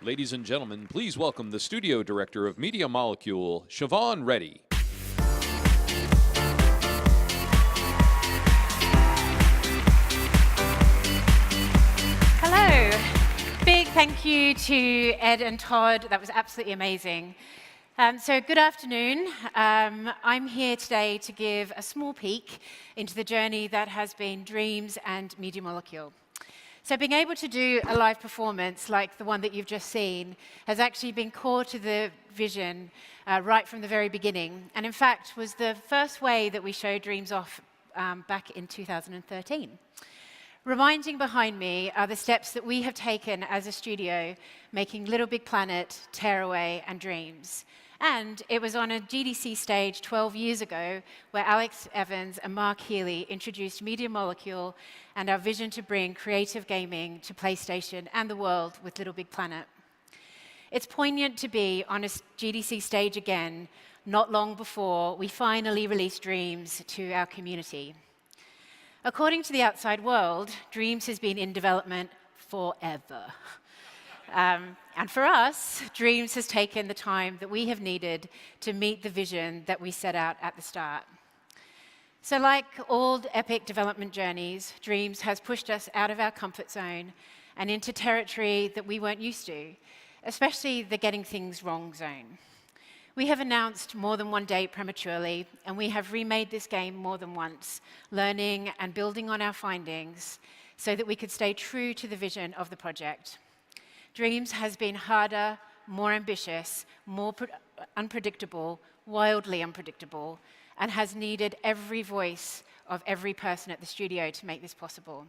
Ladies and gentlemen, please welcome the studio director of Media Molecule, Siobhan Reddy. thank you to Ed and Todd. That was absolutely amazing. So good afternoon. I'm here today to give a small peek into the journey that has been Dreams and Media Molecule. So being able to do a live performance like the one that you've just seen has actually been core to the vision right from the very beginning, and in fact was the first way that we showed Dreams off back in 2013. Reminding behind me are the steps that we have taken as a studio, making Little Big Planet, Tearaway, and Dreams. And it was on a GDC stage 12 years ago where Alex Evans and Mark Healy introduced Media Molecule and our vision to bring creative gaming to PlayStation and the world with Little Big Planet. It's poignant to be on a GDC stage again, not long before we finally released Dreams to our community. According to the outside world, Dreams has been in development forever. And for us, Dreams has taken the time that we have needed to meet the vision that we set out at the start. So like all epic development journeys, Dreams has pushed us out of our comfort zone and into territory that we weren't used to, especially the getting things wrong zone. We have announced more than one date prematurely, and we have remade this game more than once, learning and building on our findings so that we could stay true to the vision of the project. Dreams has been harder, more ambitious, more unpredictable, wildly unpredictable, and has needed every voice of every person at the studio to make this possible.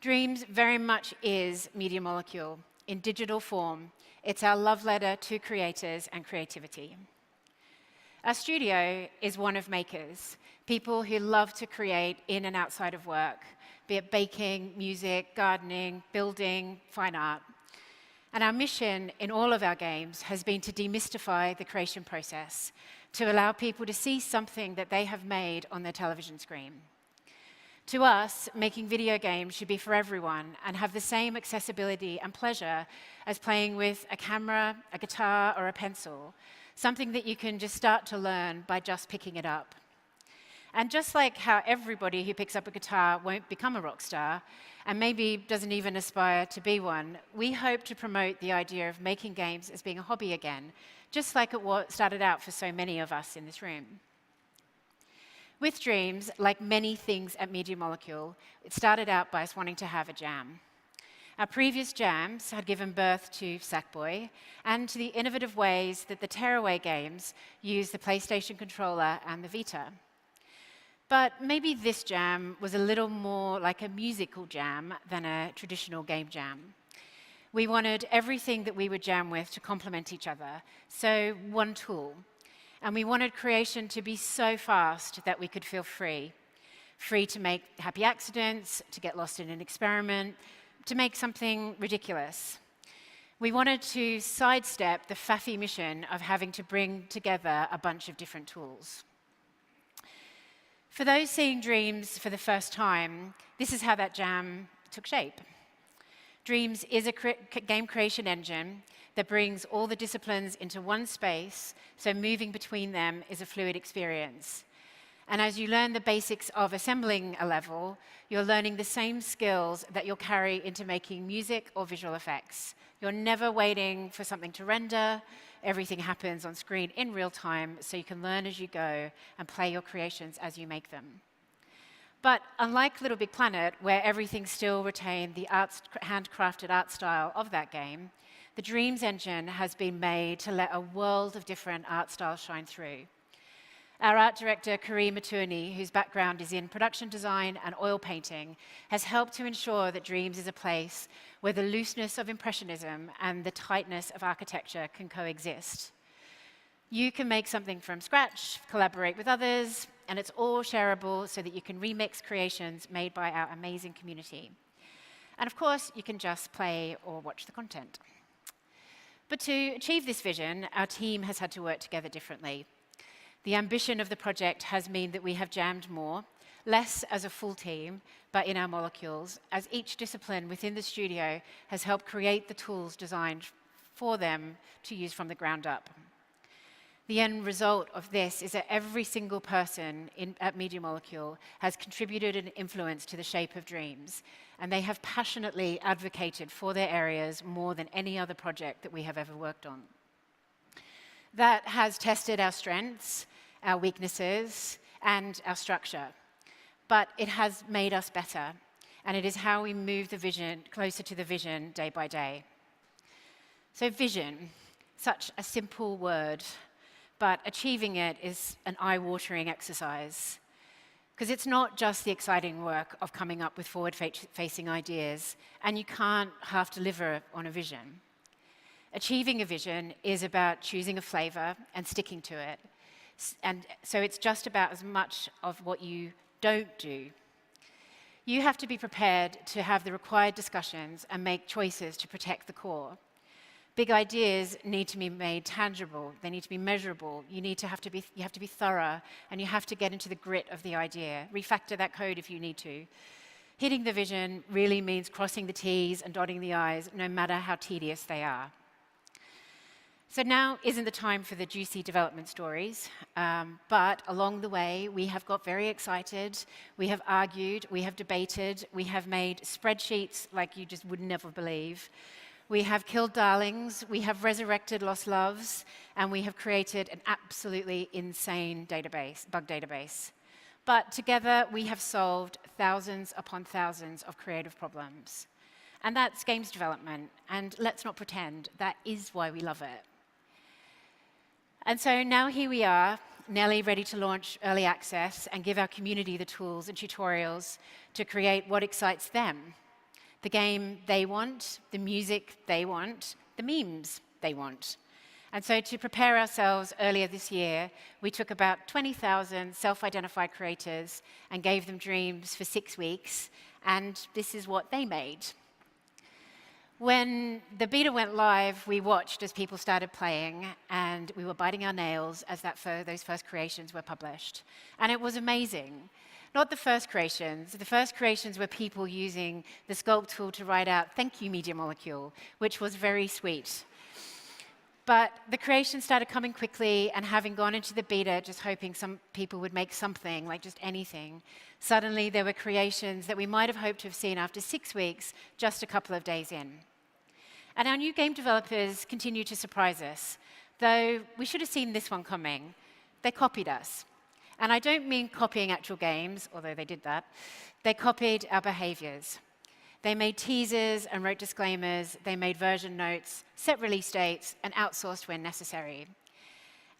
Dreams very much is Media Molecule in digital form. It's our love letter to creators and creativity. Our studio is one of makers, people who love to create in and outside of work, be it baking, music, gardening, building, fine art. And our mission in all of our games has been to demystify the creation process, to allow people to see something that they have made on their television screen. To us, making video games should be for everyone and have the same accessibility and pleasure as playing with a camera, a guitar, or a pencil, something that you can just start to learn by just picking it up. And just like how everybody who picks up a guitar won't become a rock star, and maybe doesn't even aspire to be one, we hope to promote the idea of making games as being a hobby again, just like it started out for so many of us in this room. With Dreams, like many things at Media Molecule, it started out by us wanting to have a jam. Our previous jams had given birth to Sackboy and to the innovative ways that the Tearaway games use the PlayStation controller and the Vita. But maybe this jam was a little more like a musical jam than a traditional game jam. We wanted everything that we would jam with to complement each other, so one tool. And we wanted creation to be so fast that we could feel free. Free to make happy accidents, to get lost in an experiment, to make something ridiculous. We wanted to sidestep the faffy mission of having to bring together a bunch of different tools. For those seeing Dreams for the first time, this is how that jam took shape. Dreams is a game creation engine that brings all the disciplines into one space, so moving between them is a fluid experience. And as you learn the basics of assembling a level, you're learning the same skills that you'll carry into making music or visual effects. You're never waiting for something to render. Everything happens on screen in real time, so you can learn as you go and play your creations as you make them. But unlike Little Big Planet, where everything still retained the handcrafted art style of that game, the Dreams engine has been made to let a world of different art styles shine through. Our art director, Kareem Matuni, whose background is in production design and oil painting, has helped to ensure that Dreams is a place where the looseness of Impressionism and the tightness of architecture can coexist. You can make something from scratch, collaborate with others, and it's all shareable so that you can remix creations made by our amazing community. And of course, you can just play or watch the content. But to achieve this vision, our team has had to work together differently. The ambition of the project has meant that we have jammed more, less as a full team, but in our molecules, as each discipline within the studio has helped create the tools designed for them to use from the ground up. The end result of this is that every single person at Media Molecule has contributed an influence to the shape of dreams, and they have passionately advocated for their areas more than any other project that we have ever worked on. That has tested our strengths, our weaknesses, and our structure, but it has made us better, and it is how we move the vision closer to the vision day by day. So vision, such a simple word, but achieving it is an eye-watering exercise. Because it's not just the exciting work of coming up with forward-facing ideas, and you can't half-deliver on a vision. Achieving a vision is about choosing a flavor and sticking to it. And so it's just about as much of what you don't do. You have to be prepared to have the required discussions and make choices to protect the core. Big ideas need to be made tangible. They need to be measurable. You have to be thorough, and you have to get into the grit of the idea. Refactor that code if you need to. Hitting the vision really means crossing the T's and dotting the I's, no matter how tedious they are. So now isn't the time for the juicy development stories, but along the way, we have got very excited, we have argued, we have debated, we have made spreadsheets like you just would never believe. We have killed darlings, we have resurrected lost loves, and we have created an absolutely insane bug database. But together, we have solved thousands upon thousands of creative problems. And that's games development, and let's not pretend, that is why we love it. And so now here we are, nearly ready to launch early access and give our community the tools and tutorials to create what excites them. The game they want, the music they want, the memes they want. And so to prepare ourselves earlier this year, we took about 20,000 self-identified creators and gave them dreams for 6 weeks, and this is what they made. When the beta went live, we watched as people started playing, and we were biting our nails as those first creations were published. And it was amazing. Not the first creations. The first creations were people using the Sculpt tool to write out, "Thank you, Media Molecule," which was very sweet. But the creations started coming quickly, and having gone into the beta just hoping some people would make something, like just anything, suddenly there were creations that we might have hoped to have seen after 6 weeks, just a couple of days in. And our new game developers continue to surprise us, though we should have seen this one coming. They copied us. And I don't mean copying actual games, although they did that. They copied our behaviors. They made teasers and wrote disclaimers. They made version notes, set release dates, and outsourced when necessary.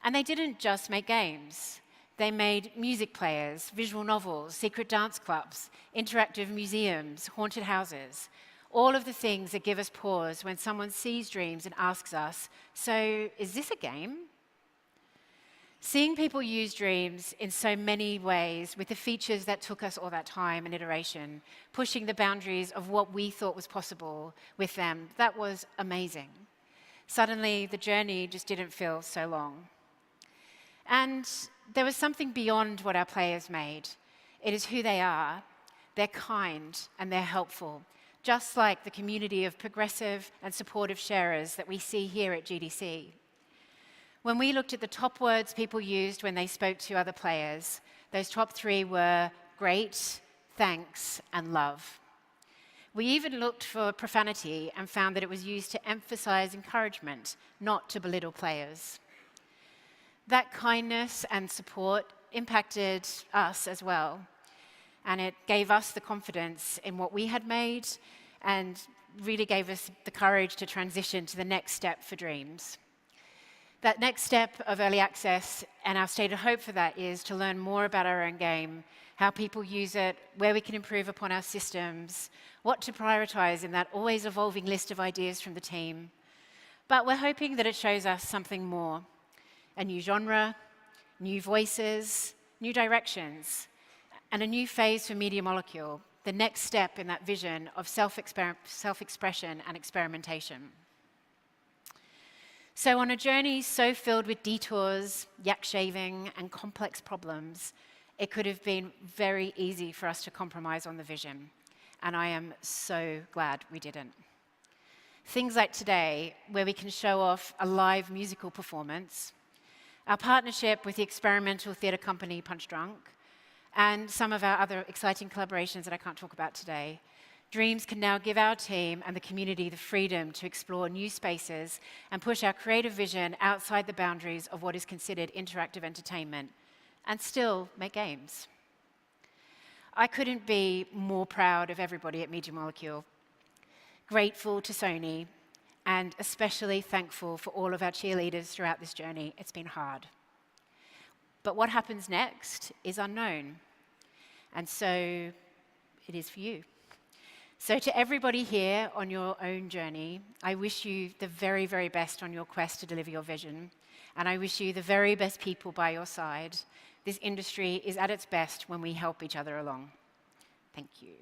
And they didn't just make games. They made music players, visual novels, secret dance clubs, interactive museums, haunted houses. All of the things that give us pause when someone sees dreams and asks us, "So, is this a game?" Seeing people use dreams in so many ways with the features that took us all that time and iteration, pushing the boundaries of what we thought was possible with them, that was amazing. Suddenly, the journey just didn't feel so long. And there was something beyond what our players made. It is who they are. They're kind and they're helpful, just like the community of progressive and supportive sharers that we see here at GDC. When we looked at the top words people used when they spoke to other players, those top 3 were great, thanks, and love. We even looked for profanity and found that it was used to emphasize encouragement, not to belittle players. That kindness and support impacted us as well, and it gave us the confidence in what we had made and really gave us the courage to transition to the next step for Dreams. That next step of early access, and our stated hope for that, is to learn more about our own game, how people use it, where we can improve upon our systems, what to prioritize in that always evolving list of ideas from the team. But we're hoping that it shows us something more, a new genre, new voices, new directions, and a new phase for Media Molecule, the next step in that vision of self-expression and experimentation. So on a journey so filled with detours, yak shaving, and complex problems, it could have been very easy for us to compromise on the vision. And I am so glad we didn't. Things like today, where we can show off a live musical performance, our partnership with the experimental theatre company Punch Drunk, and some of our other exciting collaborations that I can't talk about today, Dreams can now give our team and the community the freedom to explore new spaces and push our creative vision outside the boundaries of what is considered interactive entertainment, and still make games. I couldn't be more proud of everybody at Media Molecule, grateful to Sony, and especially thankful for all of our cheerleaders throughout this journey. It's been hard. But what happens next is unknown, and so it is for you. So to everybody here on your own journey, I wish you the very, very best on your quest to deliver your vision, and I wish you the very best people by your side. This industry is at its best when we help each other along. Thank you.